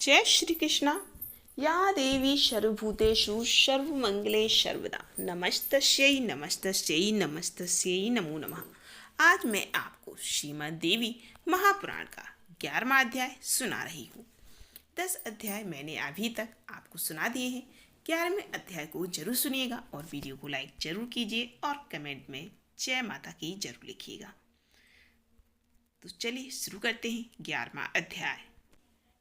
जय श्री कृष्णा। या देवी सर्वभूतेषु सर्वमंगले सर्वदा नमस्तस्यै नमस्तस्यै नमस्तस्यै नमो नमः। आज मैं आपको श्रीमद् देवी महापुराण का 11वां अध्याय सुना रही हूँ। 10 अध्याय मैंने अभी तक आपको सुना दिए हैं। 11वें अध्याय को जरूर सुनिएगा और वीडियो को लाइक जरूर कीजिए और कमेंट में जय माता की जरूर लिखिएगा। तो चलिए शुरू करते हैं 11वां अध्याय।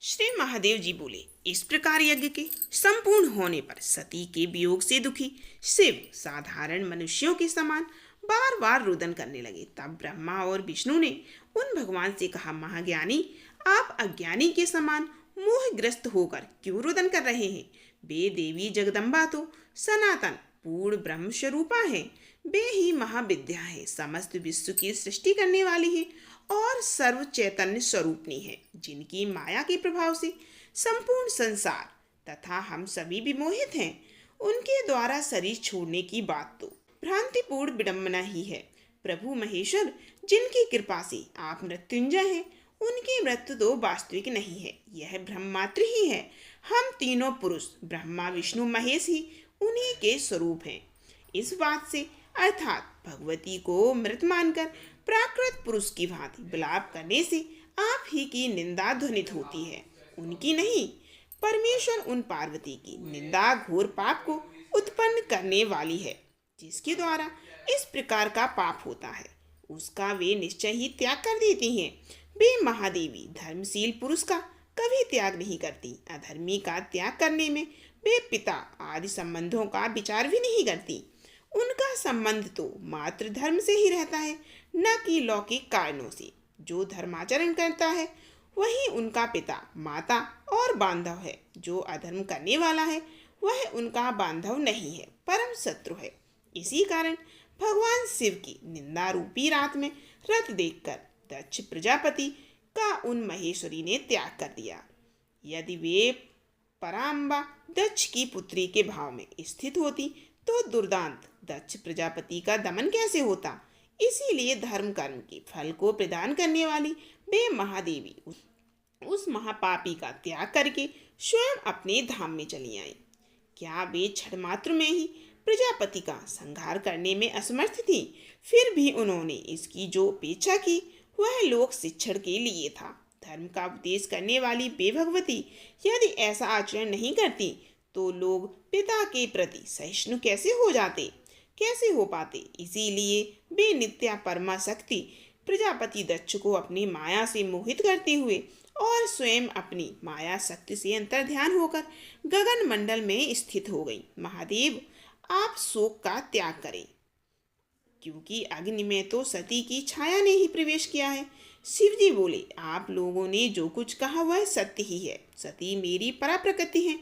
श्री महादेव जी बोले, इस प्रकार यज्ञ के संपूर्ण होने पर सती के वियोग से दुखी शिव साधारण मनुष्यों के समान बार बार रुदन करने लगे। तब ब्रह्मा और विष्णु ने उन भगवान से कहा, महाज्ञानी, आप अज्ञानी के समान मोहग्रस्त होकर क्यों रुदन कर रहे हैं? वे देवी जगदम्बा तो सनातन पूर्ण ब्रह्म स्वरूपा है। वे ही महाविद्या है, समस्त विश्व की सृष्टि करने वाली है और सर्व चैतन्य स्वरूपनी है, जिनकी माया के प्रभाव से संपूर्ण संसार तथा हम सभी विमोहित हैं। उनके द्वारा शरीर छोड़ने की बात तो भ्रांतिपूर्ण विडंबना ही है। प्रभु महेश्वर, जिनकी कृपा से आप मृत्युंजय हैं, उनकी मृत्यु तो वास्तविक नहीं है, यह भ्रम मात्र ही है। हम तीनों पुरुष ब्रह्मा विष्णु महेश ही उन्हीं के स्वरूप हैं। इस बात से अर्थात भगवती को मृत मानकर प्राकृत पुरुष की भांति विलाप करने से आप ही की निंदा ध्वनित होती है, उनकी नहीं। परमेश्वर उन पार्वती की निंदा घोर पाप को उत्पन्न करने वाली है, जिसके द्वारा इस प्रकार का पाप होता है, उसका वे निश्चय ही त्याग कर देती हैं। वे महादेवी धर्मशील पुरुष का कभी त्याग नहीं करती। अधर्मी का त्याग करने में वे पिता आदि संबंधों का विचार भी नहीं करती। उनका संबंध तो मात्र धर्म से ही रहता है, न कि लौकिक कारणों से। जो धर्माचरण करता है वही उनका पिता माता और बांधव है। जो अधर्म करने वाला है वह उनका बांधव नहीं है, परम शत्रु है। इसी कारण भगवान शिव की निंदा रूपी रात में रथ देखकर दक्ष प्रजापति का उन महेश्वरी ने त्याग कर दिया। यदि वे पराम्बा दक्ष की पुत्री के भाव में स्थित होती तो दुर्दांत दक्ष प्रजापति का दमन कैसे होता? इसीलिए धर्म कर्म के फल को प्रदान करने वाली वे महादेवी उस महापापी का त्याग करके स्वयं अपने धाम में चली आई। क्या वे क्षण मात्र में ही प्रजापति का संहार करने में असमर्थ थी? फिर भी उन्होंने इसकी जो अपेक्षा की वह लोक शिक्षण के लिए था। धर्म का उपदेश करने वाली वे भगवती यदि ऐसा आचरण नहीं करती तो लोग पिता के प्रति सहिष्णु कैसे हो पाते? इसीलिए वे नित्या परमा शक्ति प्रजापति दक्ष को अपनी माया से मोहित करते हुए और स्वयं अपनी माया शक्ति से अंतर्ध्यान होकर गगन मंडल में स्थित हो गई। महादेव, आप शोक का त्याग करें, क्योंकि अग्नि में तो सती की छाया ने ही प्रवेश किया है। शिवजी बोले, आप लोगों ने जो कुछ कहा वह सत्य ही है। सती मेरी परा प्रकृति है।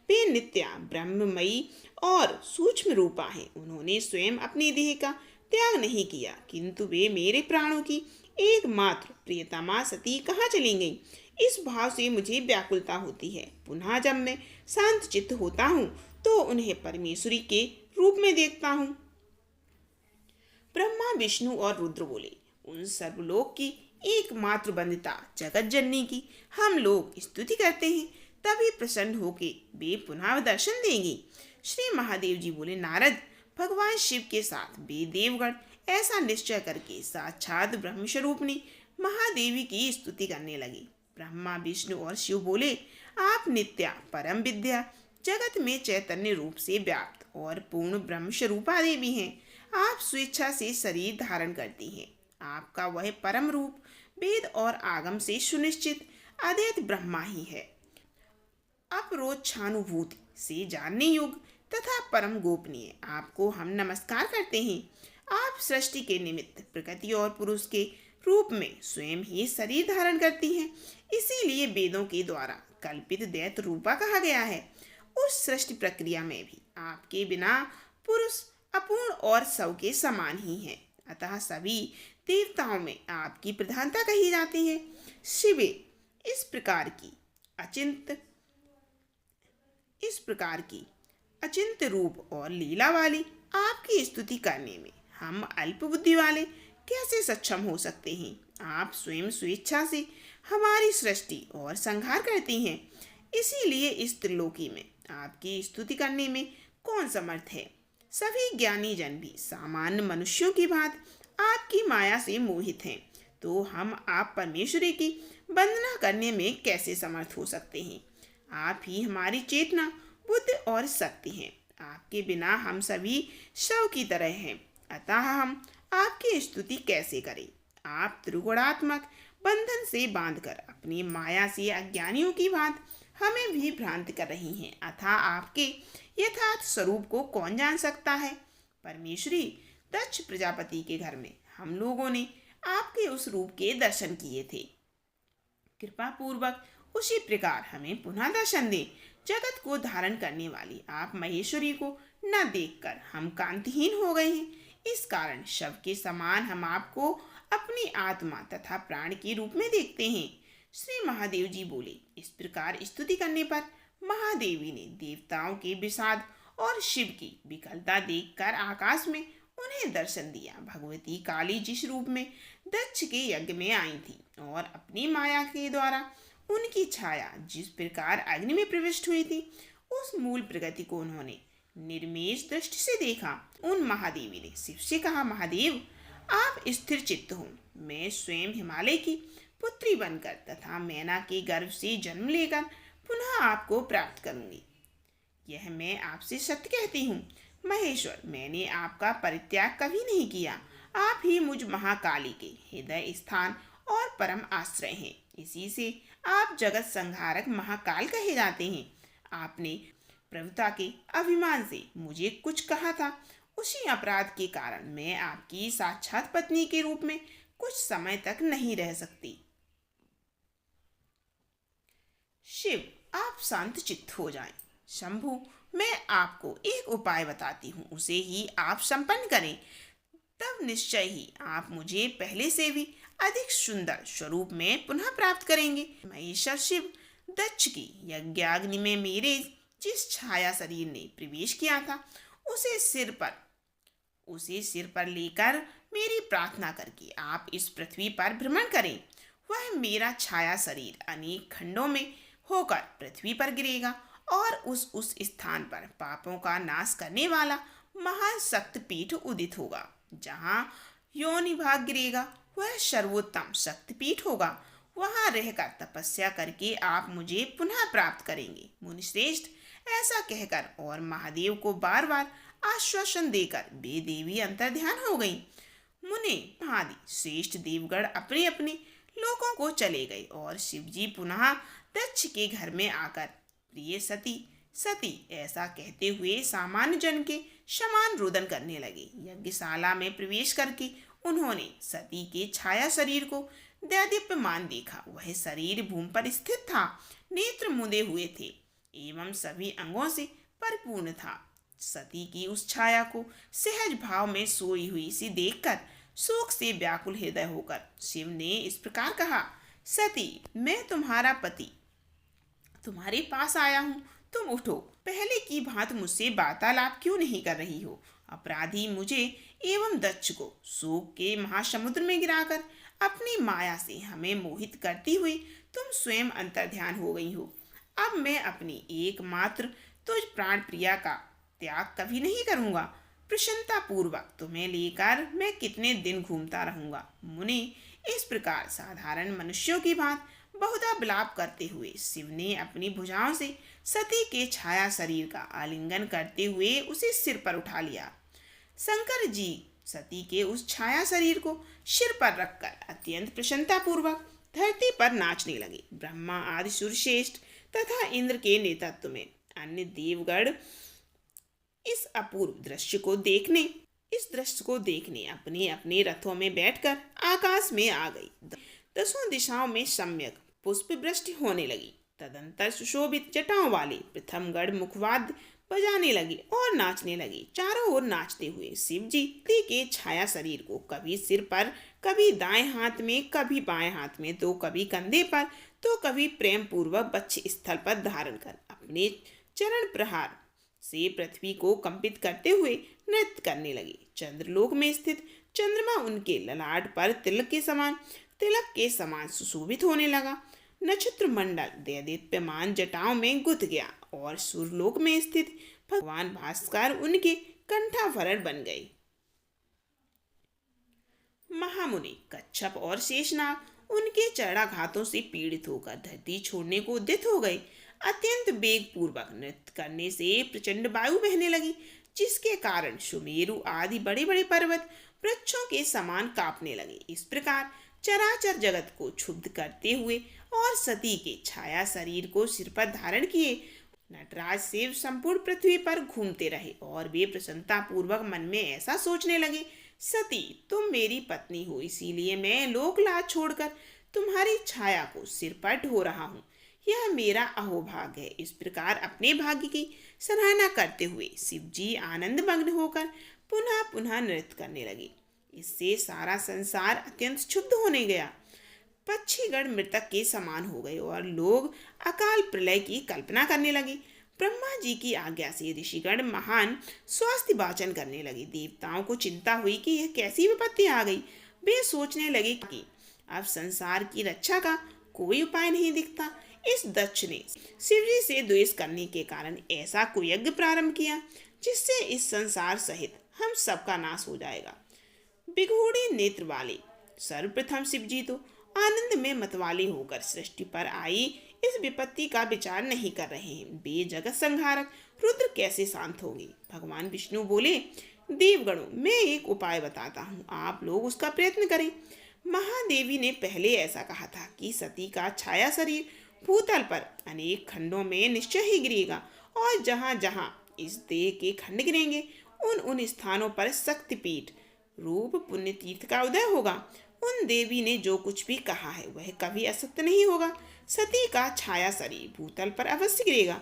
वे नित्या ब्रह्ममयी और सूक्ष्म रूपा है। उन्होंने स्वयं अपनी देह का त्याग नहीं किया, किंतु वे मेरे प्राणों की एकमात्र प्रियतमा सती कहाँ चली गई? इस भाव से मुझे व्याकुलता होती है। पुनः जब मैं शांत चित्त होता हूँ तो उन्हें परमेश्वरी के रूप में देखता हूँ। ब्रह्मा विष्णु और रुद्र बोले, उन सर्वलोक की एकमात्र बंदिता जगत जननी की हम लोग स्तुति करते हैं, तभी प्रसन्न होके वे पुनः दर्शन देंगी। श्री महादेव जी बोले, नारद, भगवान शिव के साथ वे देवगण ऐसा निश्चय करके साक्षात ब्रह्मस्वरूपनी महादेवी की स्तुति करने लगे। ब्रह्मा विष्णु और शिव बोले, आप नित्या परम विद्या जगत में चैतन्य रूप से व्याप्त और पूर्ण ब्रह्मस्वरूपा देवी हैं। आप स्वेच्छा से शरीर धारण करती हैं। आपका वह परम रूप वेद और आगम से सुनिश्चित अद्वैत ब्रह्मा ही है। अपरोक्षानुभूति से जानने योग्य तथा परम गोपनीय आपको हम नमस्कार करते हैं। आप सृष्टि के निमित्त प्रकृति और पुरुष के रूप में स्वयं ही शरीर धारण करती हैं। इसीलिए वेदों के द्वारा कल्पित दैत्य रूपा कहा गया है। उस सृष्टि प्रक्रिया में भी आपके बिना पुरुष अपूर्ण और शव के समान ही हैं। अतः सभी देवताओं में आपकी प्रधानता कही जाती है। शिवे, इस प्रकार की अचिंत्य रूप और लीला वाली आपकी स्तुति करने में हम अल्प बुद्धि वाले कैसे सक्षम हो सकते हैं? आप स्वयं स्वेच्छा से हमारी सृष्टि और संहार करती हैं। इसीलिए इस त्रिलोकी में आपकी स्तुति करने में कौन समर्थ है। सभी ज्ञानी जन भी सामान्य मनुष्यों की भांति आपकी माया से मोहित हैं, तो हम आप परमेश्वरी की वंदना करने में कैसे समर्थ हो सकते हैं। आप ही हमारी चेतना, बुद्धि और शक्ति हैं। आपके बिना हम सभी शव की तरह हैं, अतः हम आपकी स्तुति कैसे करें। आप त्रिगुणात्मक बंधन से बांधकर अपनी माया से अज्ञानियों की भांति हमें भी भ्रांत कर रही हैं, अतः आपके यथार्थ स्वरूप को कौन जान सकता है। परमेश्वरी, दक्ष प्रजापति के घर में हम लोगों ने आपके उस रूप के दर्शन किए थे। कृपा पूर्वक उसी प्रकार हमें पुनः दर्शन दे। जगत को धारण करने वाली आप महेश्वरी को न देखकर हम कांतिहीन हो गए हैं। इस कारण शव के समान हम आपको अपनी आत्मा तथा प्राण के रूप में देखते हैं। श्री महादेव जी बोले। इस प्रकार स्तुति करने पर महादेवी ने देवताओं के विषाद और शिव की विकलता देखकर आकाश में उन्हें दर्शन दिया। भगवती काली जिस रूप में दक्ष के यज्ञ में आई थी और अपनी माया के द्वारा उनकी छाया जिस प्रकार अग्नि में प्रविष्ट हुई थी, उस मूल प्रगति को उन्होंने निर्मेष दृष्टि से देखा। उन महादेवी ने शिव से कहा, महादेव, आप स्थिर चित्त हो। मैं स्वयं हिमालय की पुत्री बनकर तथा मैना के गर्भ से जन्म लेकर पुनः आपको प्राप्त करूंगी। यह मैं आपसे सत्य कहती हूँ। महेश्वर, मैंने आपका परित्याग कभी नहीं किया। आप ही मुझ महाकाली के हृदय स्थान और परम आश्रय हैं। इसी से आप जगत संहारक महाकाल कहे जाते हैं। आपने प्रभुता के अभिमान से मुझे कुछ कहा था, उसी अपराध के कारण मैं आपकी साक्षात पत्नी के रूप में कुछ समय तक नहीं रह सकती। शिव, आप शांत चित्त हो जाएं। शंभु, मैं आपको एक उपाय बताती हूँ, उसे ही आप संपन्न करें, तब निश्चय ही आप मुझे पहले से भी अधिक सुंदर स्वरूप में पुनः प्राप्त करेंगे। महेश्वर शिव दक्ष की यज्ञाग्नि में मेरे जिस छाया शरीर ने प्रवेश किया था, उसे सिर पर लेकर मेरी प्रार्थना करके आप इस पृथ्वी पर भ्रमण करें। वह मेरा छाया शरीर अनेक खंडों में होकर पृथ्वी पर गिरेगा और उस स्थान पर पापों का नाश करने वाला महान शक्तिपीठ उदित होगा। जहाँ योनि भाग गिरेगा, वह सर्वोत्तम शक्तिपीठ होगा। वहाँ रहकर तपस्या करके आप मुझे पुनः प्राप्त करेंगे। मुनिश्रेष्ठ, ऐसा कहकर और महादेव को बार बार आश्वासन देकर वे देवी अंतर्ध्यान हो गईं। मुनि आदि श्रेष्ठ देवगण अपने अपने लोकों को चले गए और शिवजी पुनः दक्ष के घर में आकर, प्रिय सती सती ऐसा कहते हुए सामान्य जन के समान रोदन करने लगे। यज्ञशाला में प्रवेश करके उन्होंने सती के छाया शरीर को दैदीप्यमान देखा। वह शरीर भूमि पर स्थित था, नेत्र मुदे हुए थे एवं सभी अंगों से परिपूर्ण था। सती की उस छाया को सहज भाव में सोई हुई सी देखकर शोक से व्याकुल हृदय होकर शिव ने इस प्रकार कहा, सती, मैं तुम्हारा पति तुम्हारे पास आया हूँ, तुम उठो। पहले की भांति मुझसे वार्तालाप क्यों नहीं कर रही हो। अपराधी मुझे एवं दक्ष को शोक के महासमुद्र में गिराकर अपनी माया से हमें मोहित करती हुई तुम स्वयं अंतर्ध्यान हो गई हो। अब मैं अपनी एकमात्र तुझ प्राण प्रिया का त्याग कभी नहीं करूँगा। प्रसन्नता पूर्वक तुम्हें लेकर मैं कितने दिन घूमता रहूँगा। मुनि इस प्रकार साधारण मनुष्यों की भांति बहुधा विलाप करते हुए शिव ने अपनी भुजाओं से सती के छाया शरीर का आलिंगन करते हुए उसे सिर पर उठा लिया। शंकर जी सती के उस छाया शरीर को सिर पर रखकर अत्यंत प्रसन्नता पूर्वक धरती पर नाचने लगे। ब्रह्मा आदि सूर्यश्रेष्ठ तथा इंद्र के नेतृत्व में अन्य देवगण इस दृश्य को देखने अपने अपने रथों में बैठकर आकाश में आ गई। दसों दिशाओं में सम्यक पुष्प वृष्टि होने लगी। तदंतर सुशोभित जटाओं वाले प्रथमगढ़ मुखवाद्य बजाने लगे और नाचने लगे। चारों ओर नाचते हुए शिव जी के छाया शरीर को कभी सिर पर, कभी दाएं हाथ में, कभी बाएं हाथ में, तो कभी कंधे पर, तो कभी प्रेम पूर्वक वक्ष स्थल पर धारण कर अपने चरण प्रहार से पृथ्वी को कंपित करते हुए नृत्य करने लगे। चंद्रलोक में स्थित चंद्रमा उनके ललाट पर तिलक के समान सुशोभित होने लगा। नक्षत्र मंडल दैदीप्यमान जटाओं में गुथ गया और सूर्यलोक में स्थित भगवान भास्कर उनके कंठाभरण बन गए। महामुनि कच्छप और शेषनाग उनके चरणाघातों से पीड़ित होकर धरती छोड़ने को उद्यत हो गए। अत्यंत वेग पूर्वक नृत्य करने से प्रचंड वायु बहने लगी, जिसके कारण सुमेरु आदि बड़े बड़े पर्वत वृक्षों के समान कांपने लगे। इस प्रकार चराचर जगत को क्षुब्ध करते हुए और सती के छाया शरीर को सिर पर धारण किए नटराज शिव संपूर्ण पृथ्वी पर घूमते रहे और वे प्रसन्नता पूर्वक मन में ऐसा सोचने लगे, सती तुम मेरी पत्नी हो, इसीलिए मैं लोकलाज छोड़कर तुम्हारी छाया को सिर पर ढो रहा हूँ। यह मेरा अहोभाग्य है। इस प्रकार अपने भाग्य की सराहना करते हुए शिव जी आनंद मग्न होकर पुनः पुनः नृत्य करने लगे। इससे सारा संसार अत्यंत क्षुब्ध होने गया। पक्षीगण मृतक के समान हो गए और लोग अकाल प्रलय की कल्पना करने लगे। ब्रह्मा जी की आज्ञा से ऋषिगण महान स्वास्थ्य वाचन करने लगे। देवताओं को चिंता हुई कि यह कैसी विपत्ति आ गई। वे सोचने लगे कि अब संसार की रक्षा का कोई उपाय नहीं दिखता। इस दक्ष ने शिवजी से द्वेष करने के कारण ऐसा कुयज्ञ प्रारंभ किया जिससे इस संसार सहित हम सबका नाश हो जाएगा। बिगुड़े नेत्र वाले सर्वप्रथम शिवजी तो आनंद में मतवाले होकर सृष्टि पर आई इस विपत्ति का विचार नहीं कर रहे हैं। वे जगत संहारक रुद्र कैसे शांत होंगे। भगवान विष्णु बोले, देवगणों मैं एक उपाय बताता हूँ, आप लोग उसका प्रयत्न करें। महादेवी ने पहले ऐसा कहा था कि सती का छाया शरीर भूतल पर अनेक खंडों में निश्चय ही गिरेगा और जहाँ जहाँ इस देह के खंड गिरेंगे उन उन स्थानों पर शक्तिपीठ रूप पुण्य तीर्थ का उदय होगा। उन देवी ने जो कुछ भी कहा है वह कभी असत्य नहीं होगा। सती का छाया शरीर भूतल पर अवश्य गिरेगा।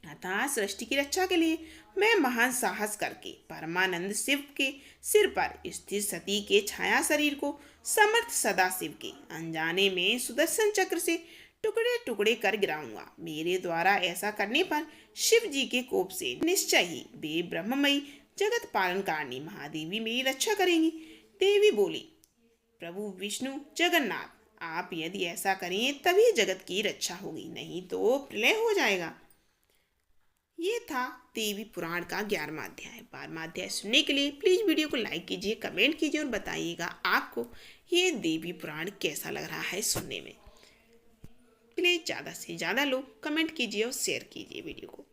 अतः सृष्टि की रक्षा के लिए मैं महान साहस करके परमानंद शिव के सिर पर स्थित सती के छाया शरीर को समर्थ सदाशिव के अनजाने में सुदर्शन चक्र से टुकड़े टुकड़े कर गिराऊंगा। मेरे द्वारा ऐसा करने पर शिव जी के कोप से निश्चय ही वे ब्रह्ममयी जगत पालन कारणी महादेवी मेरी रक्षा करेंगी। देवी बोली, प्रभु विष्णु जगन्नाथ, आप यदि ऐसा करें तभी जगत की रक्षा होगी, नहीं तो प्रलय हो जाएगा। ये था देवी पुराण का 11वां अध्याय। 12वां अध्याय सुनने के लिए प्लीज वीडियो को लाइक कीजिए, कमेंट कीजिए और बताइएगा आपको ये देवी पुराण कैसा लग रहा है सुनने में। प्लीज ज़्यादा से ज़्यादा लोग कमेंट कीजिए और शेयर कीजिए वीडियो को।